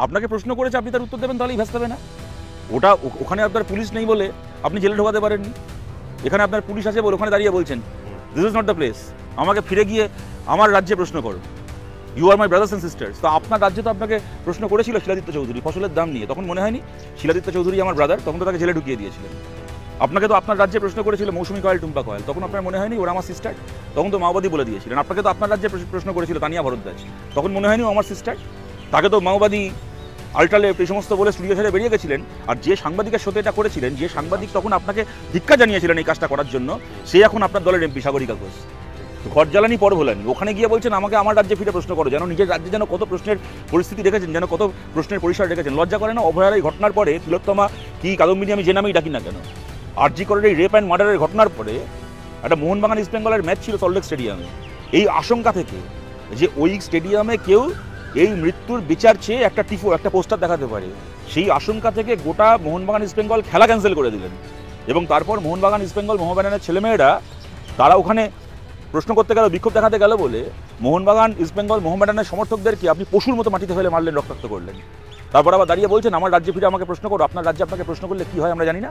আপনাকে প্রশ্ন করেছে, আপনি তার উত্তর দেবেন, তাহলেই ভেস্তাবে না। ওটা ওখানে আপনার পুলিশ নেই বলে আপনি জেলে ঢোকাতে পারেননি। এখানে আপনার পুলিশ আছে বলে ওখানে দাঁড়িয়ে বলছেন this is not the place, আমাকে ফিরে গিয়ে আমার রাজ্যে প্রশ্ন করো, you are my brothers and sisters. তো আপনার রাজ্যে তো আপনাকে প্রশ্ন করেছিল শিলাদিত্য চৌধুরী ফসলের দাম নিয়ে, তখন মনে হয়নি শিলাদিত্য চৌধুরী আমার ব্রাদার? তখন তো তাকে জেলে ঢুকিয়ে দিয়েছিলেন। আপনাকে তো আপনার রাজ্যে প্রশ্ন করেছিল মৌসুমী কয়েল, টুম্পা কয়েল, তখন আপনার মনে হয়নি ওরা আমার সিস্টার? তখন তো মাওবাদী বলে দিয়েছিলেন। আপনাকে তো আপনার রাজ্যে প্রশ্ন করেছিল তানিয়া ভরদ্বাজ, তখন মনে হয়নি ও আমার সিস্টার? তাকে তো মাওবাদী, আল্ট্রালেফট এই সমস্ত বলে স্টুডিও ছেড়ে বেরিয়ে গেছিলেন। আর যে সাংবাদিকের সাথে এটা করেছিলেন, যে সাংবাদিক তখন আপনাকে ধিক্কা জানিয়েছিলেন এই কাজটা করার জন্য, সে এখন আপনার দলের এমপি সাগরিকা ঘোষ। ঘর জ্বালানি পর ভোলানি, ওখানে গিয়ে বলছেন আমাকে আমার রাজ্যে ফিরে প্রশ্ন করো, যেন নিজের রাজ্যে যেন কত প্রশ্নের পরিস্থিতি রেখেছেন, যেন কত প্রশ্নের পরিসর রেখেছেন। লজ্জা করে না? অভয়ার এই ঘটনার পরে তিলোত্তমা কি কাদম্বিনী আমি যে নামেই ডাকি না কেন, আরজি করের এই রেপ অ্যান্ড মার্ডারের ঘটনার পরে একটা মোহনবাগান ইস্ট বেঙ্গলের ম্যাচ ছিল সল্টলেক স্টেডিয়ামে, এই আশঙ্কা থেকে যে ওই স্টেডিয়ামে কেউ এই মৃত্যুর বিচার চেয়ে একটা একটা পোস্টার দেখাতে পারে, সেই আশঙ্কা থেকে গোটা মোহনবাগান ইস্ট বেঙ্গল খেলা ক্যান্সেল করে দিলেন। এবং তারপর মোহনবাগান ইস্ট বেঙ্গল মোহনবাগানের ছেলেমেয়েরা তারা ওখানে প্রশ্ন করতে গেল, বিক্ষোভ দেখাতে গেল বলে মোহনবাগান ইস্ট বেঙ্গল মোহামেডানের সমর্থকদেরকে আপনি পশুর মতো মাটিতে ফেলে মারলেন, রক্তাক্ত করলেন। তারপর আবার দাঁড়িয়ে বলছেন আমার রাজ্যে ফিরে আমাকে প্রশ্ন করো, আপনার রাজ্যে আপনাকে প্রশ্ন করলে কি হয় আমরা জানি না।